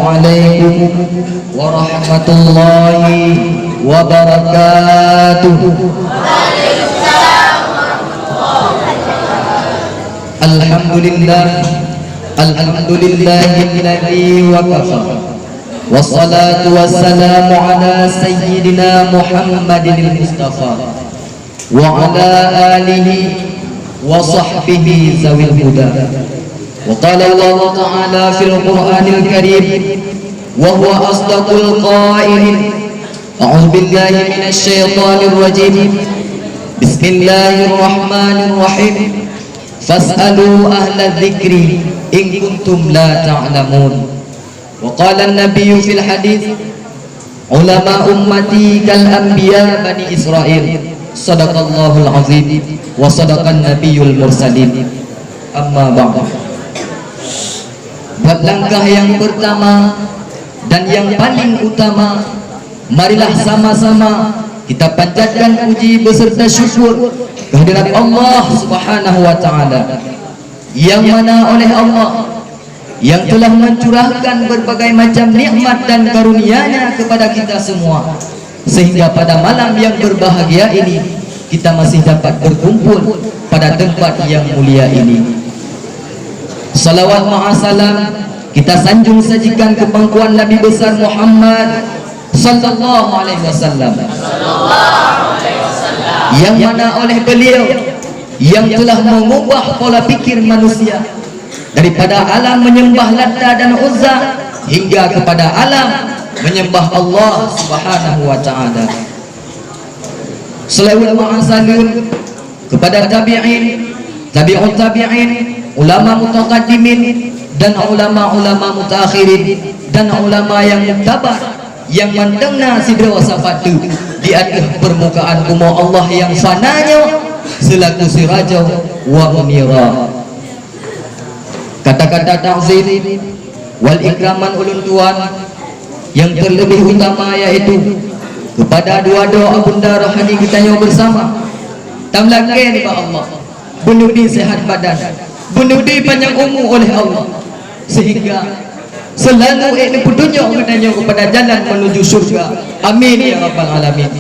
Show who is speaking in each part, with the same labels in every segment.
Speaker 1: Assalamualaikum warahmatullahi wabarakatuh. Alhamdulillah, alhamdulillahilladzi waqafa. Wassalatu wassalamu ala sayyidina Muhammadin al-Mustafa wa ala alihi wa sahbihi zawil huda. Wa qala Allah ta'ala fil Qur'anil Karim wa huwa asdaqul qailin. A'udzu billahi minasy syaithanir rajim. Bismillahirrahmanirrahim. Fas'alu ahla dzikri in kuntum la ta'lamun. Wa qala an-nabiyyu fil hadits ulama ummati kal anbiya bani Israil. Sadaqallahul azim wa sadaqan nabiyyul mursalin. Amma ba'd. Buat langkah yang pertama dan yang paling utama, marilah sama-sama kita panjatkan puji beserta syukur kehadirat Allah Subhanahu wa taala, yang mana oleh Allah yang telah mencurahkan berbagai macam nikmat dan karunia-Nya kepada kita semua, sehingga pada malam yang berbahagia ini kita masih dapat berkumpul pada tempat yang mulia ini. Salawat ma'asalam kita sanjung sajikan ke pangkuan Nabi besar Muhammad sallallahu alaihi wasallam, yang mana oleh beliau yang telah mengubah pola pikir manusia daripada alam menyembah Lata dan Uzza hingga kepada alam menyembah Allah Subhanahu wa taala. Salawat ma'asalam kepada tabi'in, tabi'ut tabi'in, ulama mutaqaddimin dan ulama-ulama mutakhirin dan ulama yang muktabar yang mendengar sidra wasafatu di atas permukaan bumi Allah yang fananya selaku sirajah wa munira. Kata-kata ta'zim wal ikraman ulun tuan yang terlebih utama yaitu kepada dua doa bunda rohani kita yang bersama. Tamlaken ba Allah, bunuh di sehat badan, bunuh di panjang umur oleh Allah, sehingga selalu ini petunjuk katanya kepada jalan menuju surga. Amin ya rabbal alamin.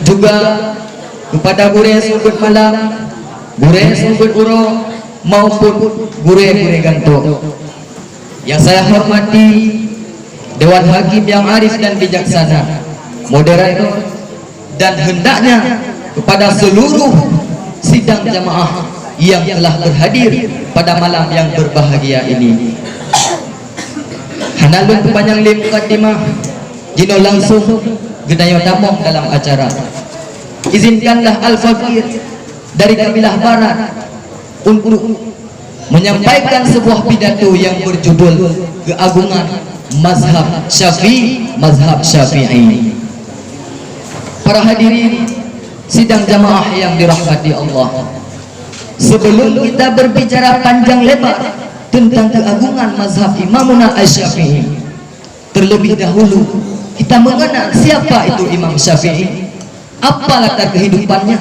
Speaker 1: Juga kepada gure sudut malam, gure sudut uro maupun gure gantung yang saya hormati, Dewan Hakim yang arif dan bijaksana, moderator, dan hendaknya kepada seluruh sidang jamaah yang telah berhadir pada malam yang berbahagia ini. Hanalun kepanjang lim mukaddimah jino langsung gedayo tamong dalam acara. Izinkanlah Al-Fakir dari kabilah barat untuk menyampaikan sebuah pidato yang berjudul Keagungan Mazhab Syafi'i, Mazhab Syafi'i. Para hadirin sidang jamaah yang dirahmati Allah, sebelum kita berbicara panjang lebar tentang keagungan mazhab Imamuna Asy-Syafi'i, terlebih dahulu kita mengenal siapa itu Imam Syafi'i, apa latar kehidupannya.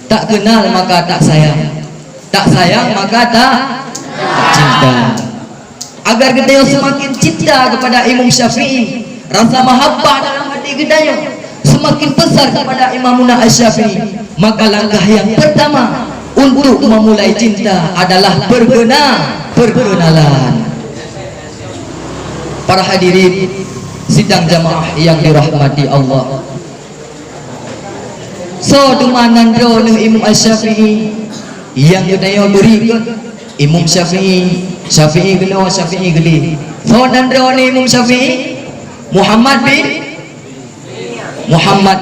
Speaker 1: Tak kenal maka tak sayang, tak sayang maka tak cinta. Agar kita semakin cinta kepada Imam Syafi'i, rasa mahabbah dalam hati kita semakin besar kepada Imamuna Asy-Syafi'i, maka langkah yang pertama untuk memulai cinta adalah perkenalan. Para hadirin sidang jamaah yang dirahmati Allah, so dumanan dengan Imam Asy-Syafi'i yang kita berikan Imam Syafi'i gelo Syafi'i geli. So dan Imam Syafi'i Muhammad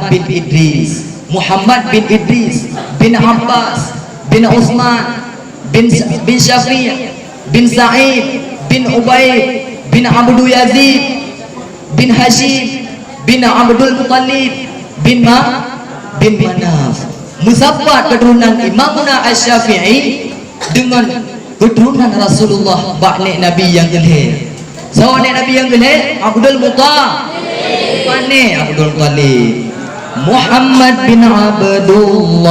Speaker 1: bin Idris, Muhammad bin Idris bin Abbas bin Utsman bin Syafi' bin Sa'id bin Ubaid bin Abdul Yazid bin Hashim bin Abdul Muttalib bin Manaf. Musabbat keturunan Imamuna Asy-Syafi'i dengan keturunan Rasulullah ba'ne Nabi yang gelih. So Nabi yang gelih Abdul Muttalib. Mana Abdul Muttalib? Muhammad bin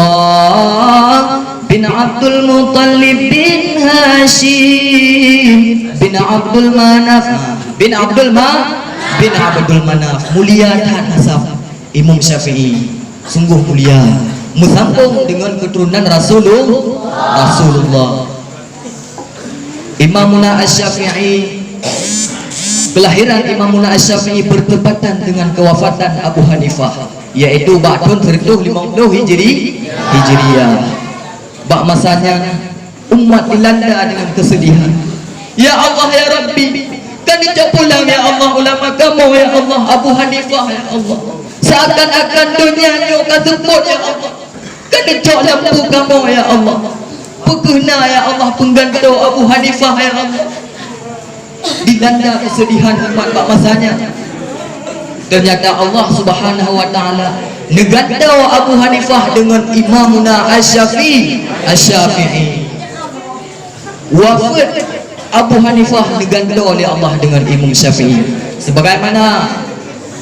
Speaker 1: Abdullah bin bin Abdul Muttalib bin Hashim bin Abdul Manaf bin Abdul Manaf. Mulia dan nasab Imam Syafi'i, sungguh mulia, bersambung dengan keturunan Rasulullah. Imamuna Asy-Syafi'i, kelahiran Imamuna Asy-Syafi'i bertepatan dengan kewafatan Abu Hanifah, yaitu ba'dun 150 Hijriyah. Bak masanya umat dilanda dengan kesedihan. Ya Allah ya Rabbi, kami pulang ya Allah ulama kamu ya Allah, Abu Hanifah ya Allah, seakan-akan dunia ni kasebut ya Allah, kami cok lampu kamu ya Allah, pekena ya Allah penggantung Abu Hanifah ya Allah. Dilanda kesedihan umat bak masanya. Ternyata Allah Subhanahu wa taala negandau Abu Hanifah dengan Imamuna Asy-Syafi'i. Wafat Abu Hanifah digandau oleh Allah dengan Imam Syafi'i, sebagaimana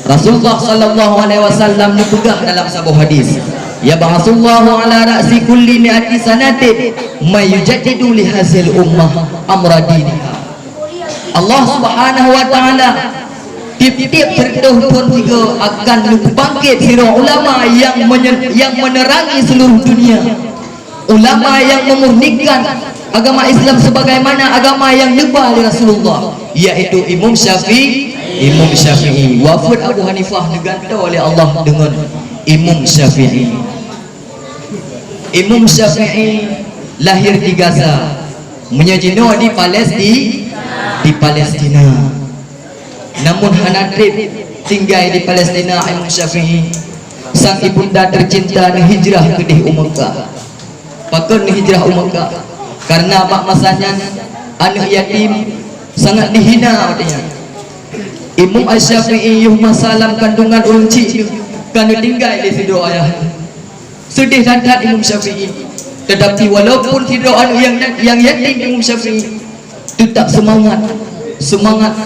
Speaker 1: Rasulullah sallallahu alaihi wasallam dipegah dalam sebuah hadis, ya ba'atsullahu ala ra'si kulli mi'ati sanatin may yujaddidu li hazil ummah amra diniha. Allah Subhanahu wa taala tiap-tiap tahun 3 akan bangkit sirah ulama yang menerangi seluruh dunia, ulama yang memurnikan agama Islam sebagaimana agama yang dibawa oleh Rasulullah, yaitu Imam Syafi'i. Wafat Abu Hanifah digandau oleh Allah dengan Imam Syafi'i. Imam Syafi'i lahir di Gaza, menyajino di Palestina. Namun hanadrib tinggal di Palestina Imam Syafi'i. Sang ibunda tercinta hijrah ke Mekah. Pakon hijrah Mekah karena bak masanya anak yatim sangat dihina katanya. Imam Asy-Syafi'i masalam kandungan urunci karena tinggal di situ ayah. Sedih sangat Imam Syafi'i, tetapi walaupun tidak anu yang yatim Imam Syafi'i tetap semangat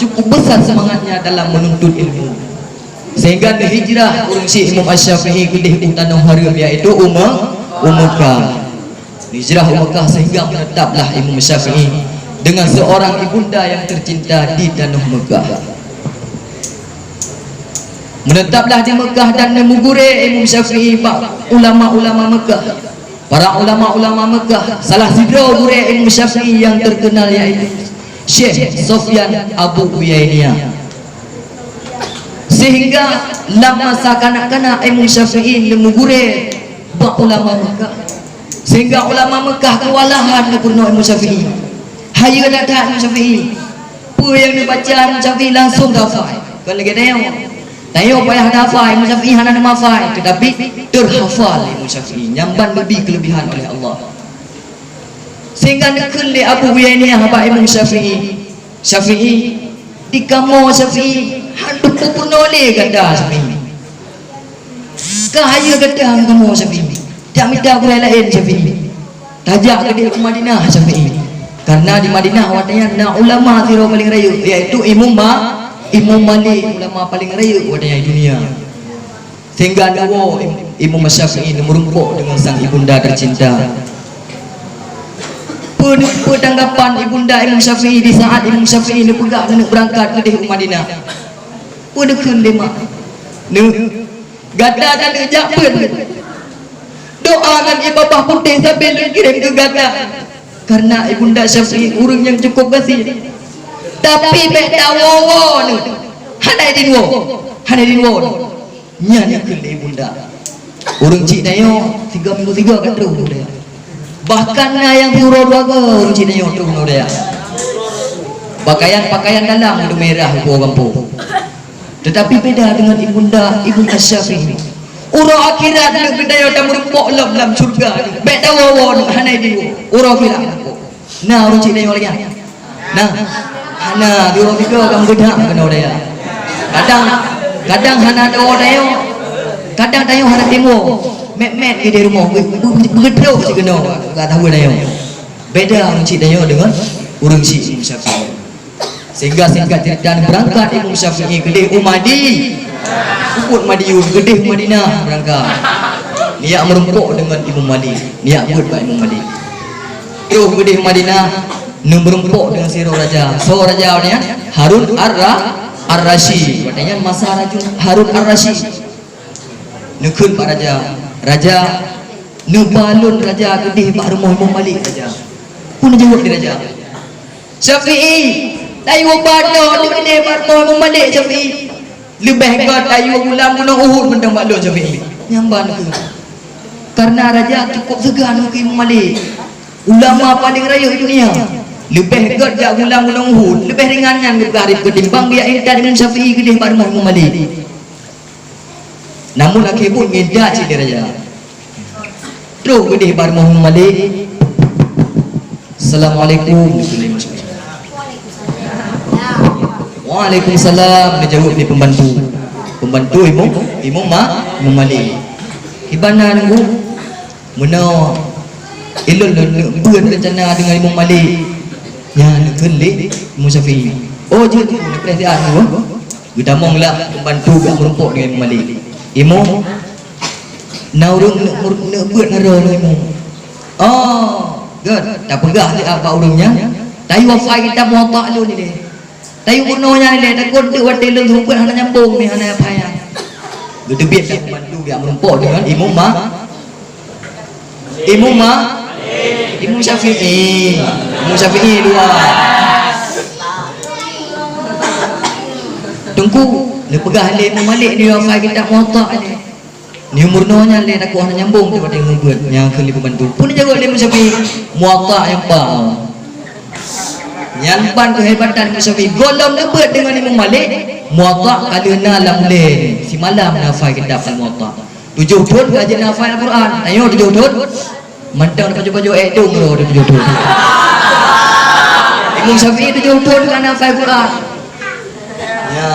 Speaker 1: cukup besar semangatnya dalam menuntut ilmu, sehingga hijrah urunci Imam Asy-Syafi'i ke tanah haram, yaitu Mekah. Hijrah Mekah sehingga menetaplah Imam Syafi'i dengan seorang ibunda yang tercinta di tanah Mekah. Menetaplah di Mekah dan memugure Imam Syafi'i ulama-ulama Mekah. Para ulama-ulama Mekah salah sidro gure Imam Syafi'i yang terkenal yaitu Syekh Sufyan Abu Uyainiyah. Sehingga lama kanak-kanak Imam Syafi'i memugure ulama Mekah, sehingga ulama Mekah kewalahan kepada Imam Syafi'i. Hayu datang Imam Syafi'i, apa yang dibaca Imam Syafi'i langsung hafal. Kalau lagi tayo payah hafal Imam Syafi'i hana hafal, tetapi terhafal Imam Syafi'i, nyamban lebih kelebihan oleh Allah. Sehingga nekul li Abu Uyainiyah haba Imam Syafi'i di kamu Syafi'i handuk purnole ganda Syafi'i. Kahaya ganda kamu Syafi'i. Tak minta gulai lain Syafi'i. Tajak ke dia ke Madinah Syafi'i. Karena di Madinah watanya na ulama siro paling raya, yaitu Imam Malik, ulama paling raya watanya di dunia. Sehingga dawo Imam Syafi'i merumpuk dengan sang ibunda tercinta. Tanggapan ibunda Imam Syafi'i di saat Imam Syafi'i pegak nak berangkat ke Madinah. Dekun lima. Gada dan ejak pun. Doa dan ibadah putih sambil kirim ke gada. Karena ibunda Syafi'i orang yang cukup kasih. Tapi beda wawo ni. Hanai dinwo. Nyanya ke ibunda. Orang cik dayo 3 minggu 3 kan terus dia. Bahkan yang turun dua ke orang cik dayo terus dia. Pakaian dalam itu merah kampung. Tetapi beda dengan ibunda Syafi'i. Urang akhirat nak benda yang merumpok dalam surga. Beda wawo hanai dinwo. Urang akhirat. Nah orang cik dayo lagi. Nah, hana di orang tiga kamu gedak kena dia. Kadang hana doa dayo. Kadang dayo hana temo. Met di rumah. Begedau si kena. Tak tahu dayo. Beda orang cik dayo dengan orang cik Syafi'i. Sehingga singkat cerita berangkat Imam Syafi'i ke Umadi. Ukut Madiun ke Madinah berangkat. Niat merumpuk dengan Imam Malik. Niat buat Imam Malik. Terus gede Madinah nu berempuk dengan siro raja. So raja ni Harun Ar-Rasyid. Katanya masa Raja Harun Ar-Rasyid. Nukun pak raja. Raja nu balun raja gede pak rumah Imam Malik raja. Pun jawab dia raja. Syafi'i, tayu pada gede pak rumah Imam Malik Syafi'i. Lebih kat tayu ulang gunung Uhud benda maklum Syafi'i. Nyamban tu. Karena raja cukup segan ke Imam Malik. Ulama paling raya di dunia. Lebih kat jak ulang gunung Uhud, lebih ringannya berharif ketimbang biar intan Imam Syafi'i gede pak rumah Imam Malik. Namun akhir pun ngeda cik dia raja. Terus gede pak rumah Imam Malik. Assalamualaikum. Waalaikumsalam. Dia jawab ni pembantu Imam Malik. Ibana nunggu mena ilun buat rencana dengan Imam Malik yang kelik Imam Syafi'i. Oh je tu perhatian tu. Kita monglah pembantu gak merumpuk dengan Imam Malik. Imam naurung nak buat ngara Imam. Oh, good. Tak pegah dia apa urungnya. Tayu wafai kita muatak lu ni dia. Tayu kunonya ni dia takut dia wadah lu sumpah hana nyambung ni hana apa yang. Gede biar tak pembantu gak merumpuk dengan Imam Syafi'i. Imam Syafi'i dua. Tunggu, dia pegah le Imam Malik dia wafai kita muatak ni. Ni umur nonya le aku hana nyambung dia wadah ngumpul yang kali pembantu. Pun dia jaga le Imam Syafi'i muatak yang bang. Nyampan kehebatan Imam Syafi'i. Golong dia buat dengan Imam Malik muatak aluna lamlen. Si malam nafai kitab al-muatak. 7 tahun kajian nafai Al-Quran. Ayo 7 tahun. Mantang baju-baju edung loh dia 7 tahun. Imam Syafi'i 7 tahun dengan nafai Al-Quran. Ya,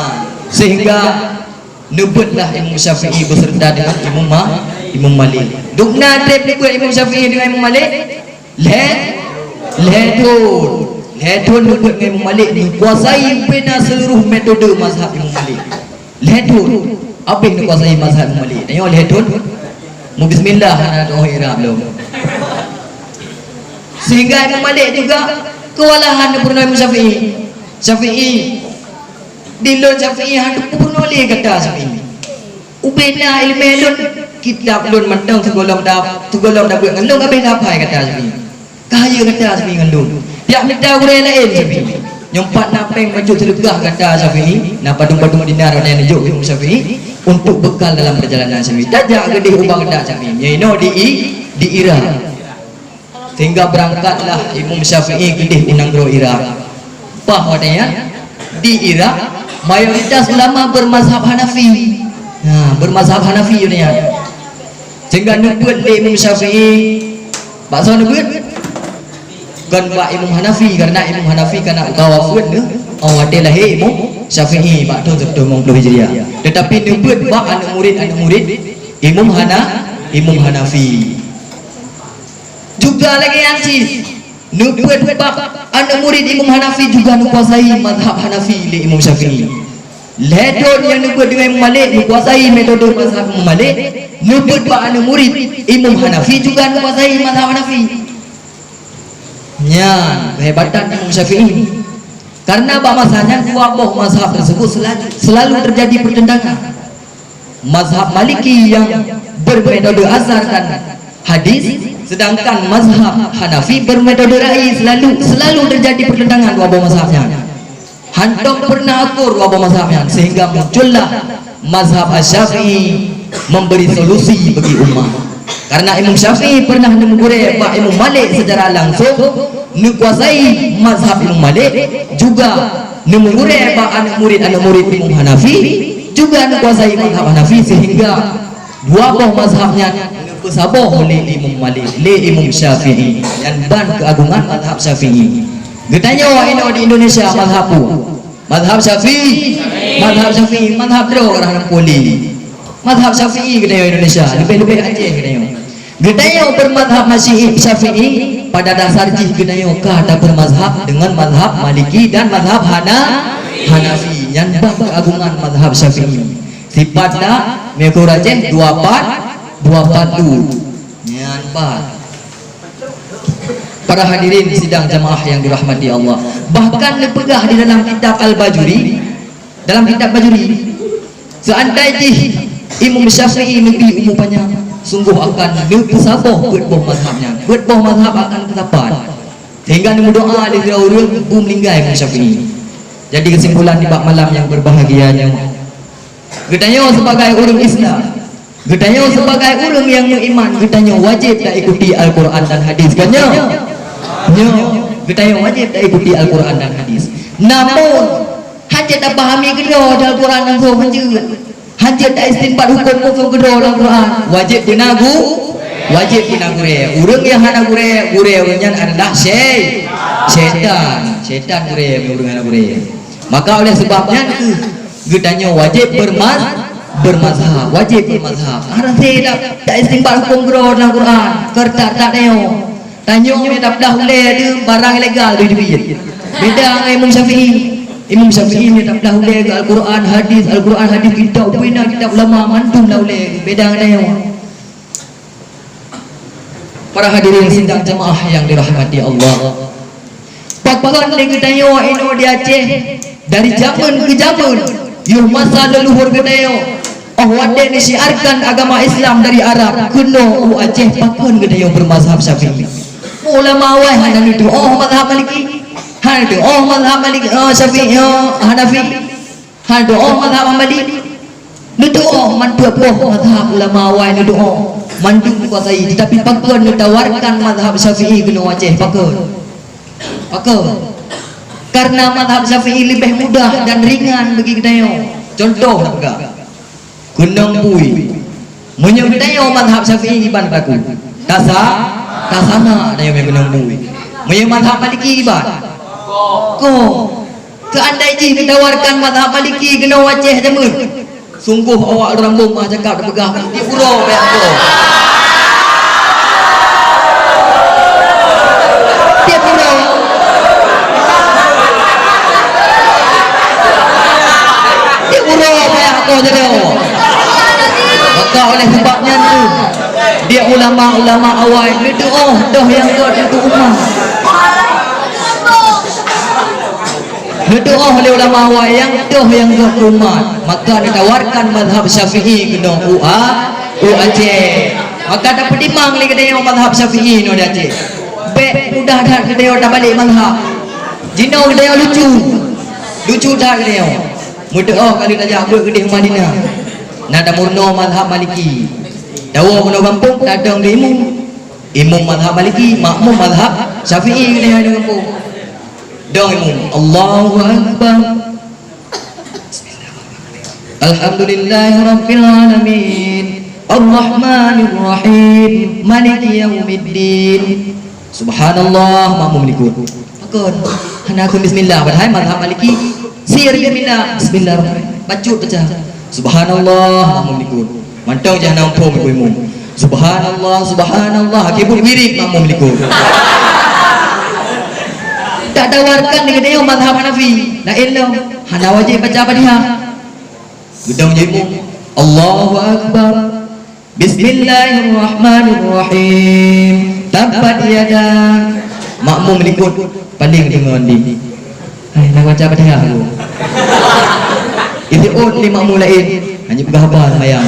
Speaker 1: sehingga nebutlah Imam Syafi'i beserta dengan Imam Malik. Duk nadib ni buat Imam Syafi'i dengan Imam Malik. Ledun nebut dengan Imam Malik ni kuasai bina seluruh metode mazhab Imam Malik. Ledun apa yang kuasai mazhab Imam Malik? Tengok ledun. Mu bismillah ana doa Iraq belum. Sehingga Imam Malik juga kewalahan pernah Imam Syafi'i dilun Syafi'i hendak pun oleh kata Syafi'i. Ubena ilmu lun kitab lun mantang segolong dah buat ngelung habis dah apa kata Syafi'i. Kaya kata Syafi'i ngelung. Tiap minta orang lain Syafi'i. Nyempat napeng baju terlegah kata Syafi'i. Nak padung-padung dinar yang dijuk Imam Syafi'i untuk bekal dalam perjalanan Syafi'i. Tajak gede ubah kata Syafi'i. Yang di Iraq. Sehingga berangkatlah Imam Syafi'i gede unang Iraq. Bahwanya di Iraq mayoritas ulama bermazhab Hanafi. Bermazhab Hanafi ni ya. Sehingga nebut Imam Syafi'i bakso nebut kan Pak Imam Hanafi karena Imam Hanafi kana kawafun ni awade lahir Imam Syafi'i Pak tu 70 Hijriah. Tetapi nebut Pak anak murid Imam Hanafi. Juga lagi yang nebut Pak anak murid Imam Hanafi juga menguasai mazhab Hanafi li Imam Syafi'i. Ledon yang nebut dengan Imam Malik menguasai metode mazhab Imam Malik. Nebut Pak anak murid Imam Hanafi juga menguasai mazhab Hanafi. Kehebatan Imam Syafi'i. Karena bahasanya dua buah mazhab tersebut selalu terjadi pertentangan. Mazhab Maliki yang bermetode asar dan hadis, sedangkan mazhab Hanafi bermetode ra'i. Selalu terjadi pertentangan dua buah mazhabnya. Hantam pernah atur dua buah mazhabnya sehingga muncullah mazhab Asy-Syafi'i memberi solusi bagi umat. Karena Imam Syafi'i pernah menggurui Pak Imam Malik secara langsung, menguasai mazhab Imam Malik, juga menggurui Pak anak murid Imam Hanafi, juga menguasai mazhab Hanafi, sehingga dua buah mazhabnya bersabar oleh Imam Malik, oleh Imam Syafi'i, dan ban keagungan mazhab Syafi'i. Getanya orang di Indonesia mazhab Syafi'i, mazhab orang poli. Mazhab Syafi'i kita Indonesia lebih-lebih Aceh kita bermazhab Syafi'i pada dasar kita ada bermazhab dengan mazhab Maliki dan mazhab Hanafi yang keagungan mazhab Syafi'i sifatnya mekor Aceh 24 yang 4 Para hadirin sidang jamaah yang dirahmati Allah, bahkan dipegah di dalam kitab Al-Bajuri, dalam kitab Bajuri, seandainya Imam Syafi'i lebih umumnya sungguh akan bersabar berboh mazhabnya, berboh mazhab akan ketapan sehingga berdoa di orang meninggal Imam Syafi'i. Jadi kesimpulan di bab malam yang berbahagianya, gedanya sebagai orang Islam, gedanya sebagai orang yang beriman, gedanya wajib tak ikuti Al-Quran dan hadis gannya. Gedanya wajib tak ikuti Al-Quran dan hadis. Namun hanya tak pahami gedor Al-Quran dan hadis, hanya tak istinbat hukum gedor Al-Quran, wajib dinagu, wajib dinagu re. Orang yang hana gure orangnya adalah syaitan gure orang hana gure. Maka oleh sebabnya gedanya wajib bermazhab, wajib bermazhab. Harus tak istinbat hukum gedor Al-Quran, kertas tak neo. Tanyong ni tak dah boleh dia barang ilegal dia dibit. Beda dengan Imam Syafi'i. Imam Syafi'i ni tak dah boleh Al-Quran hadis kitab bina kitab ulama mantum dah boleh. Beda dengan dia. Para hadirin sidang jemaah yang dirahmati Allah. Pakaian dengan dia ino di Aceh dari zaman ke zaman. Yuh masa leluhur gedaya. Wade disiarkan agama Islam dari Arab kuno Aceh pakaian gedaya bermazhab Syafi'i. Ulama awal hana itu mazhab Maliki, hana itu mazhab Maliki, Syafi'i, Hanafi, hana itu mazhab Hambali. Itu mantu mazhab ulama awal itu mantu kuasai. Tetapi pakaian ditawarkan mazhab Syafi'i kena Aceh pakaian. Karena mazhab Syafi'i lebih mudah dan ringan bagi kita. Contoh enggak? Gunung Pui. Menyebut kita mazhab Syafi'i iban baku. Tak sama ada yang Gunung Pui. Menyebut mazhab Maliki iban. Seandainya ditawarkan mazhab Maliki kena Aceh jamun. Sungguh awak orang rumah cakap berpegah di pura baik tu. Dia pura. Dia pura baik tu jadi. Maka oleh sebabnya tu dia ulama-ulama awal dia doh yang buat itu umat. Dia doa oleh ulama awal yang buat umat. Maka ditawarkan mazhab Syafi'i kena Aceh. Maka ada pedimang lagi dia mazhab Syafi'i no di Aceh. Baik mudah dah dia dah balik mazhab. Jinau dia lucu dah dia. Mudah kali dah buat gede Madinah. Nada murno mazhab Maliki. Dawa murno kampung datang di imam mazhab Maliki, makmum mazhab Syafi'i dia ada kampung. Dong imam Allahu Akbar. Alhamdulillahirabbil alamin. Ar-Rahmanir Rahim. Maliki yaumiddin. Subhanallah makmum likut. Akon hana akun bismillah padahal mazhab Maliki sir bismillah. Bismillahirrahmanirrahim. Baca. Subhanallah makmum likut. Mantau jangan nampung ibu. Subhanallah kibul wirid makmum likut. Tak tawarkan dengan dia mazhab Hanafi. La ilah hana wajib baca Fatihah. Gedang ibu. Allahu Akbar. Bismillahirrahmanirrahim. Tabbat yada. Makmum likut paling dengan di. Nak baca Fatihah dulu. Itu lima makmum lain hanya bergabar mayang.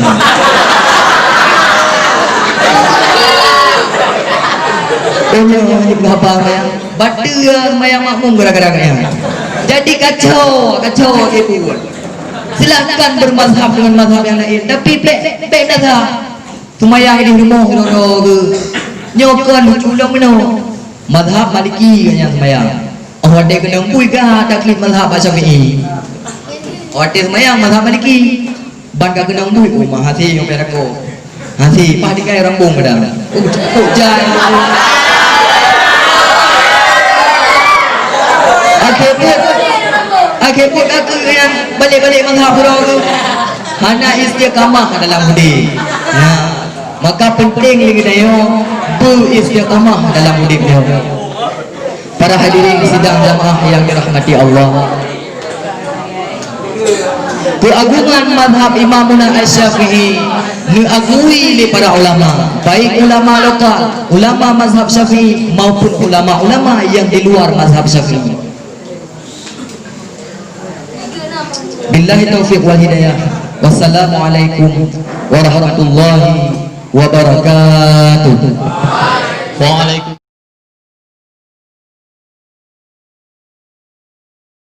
Speaker 1: Hanya bergabar mayang. Batu mayang makmum gerak-geraknya. Jadi kacau ibu. Silakan bermazhab dengan mazhab yang lain. Tapi baik dah. Tumayang di rumah ke. Nyokan culang meno. Mazhab Maliki yang semayang. Ada kena pui kah taklid mazhab Syafi'i. Ada semayang mazhab Maliki. Ban ka kena pui mahasi yang perako. Hasi padi kai rambung pada. Hujan. Akhirnya aku yang balik-balik mazhab orang tu hana istiqamah dalam hidup. Maka penting lagi dia beristiqamah dalam hidup dia. Para hadirin sidang jamaah yang dirahmati Allah. Keagungan mazhab Imamuna Asy-Syafi'i diakui oleh para ulama, baik ulama lokal, ulama mazhab Syafi'i maupun ulama-ulama yang di luar mazhab Syafi'i. Billahi taufiq wal hidayah. Wassalamualaikum warahmatullahi wabarakatuh.
Speaker 2: Waalaikumsalam.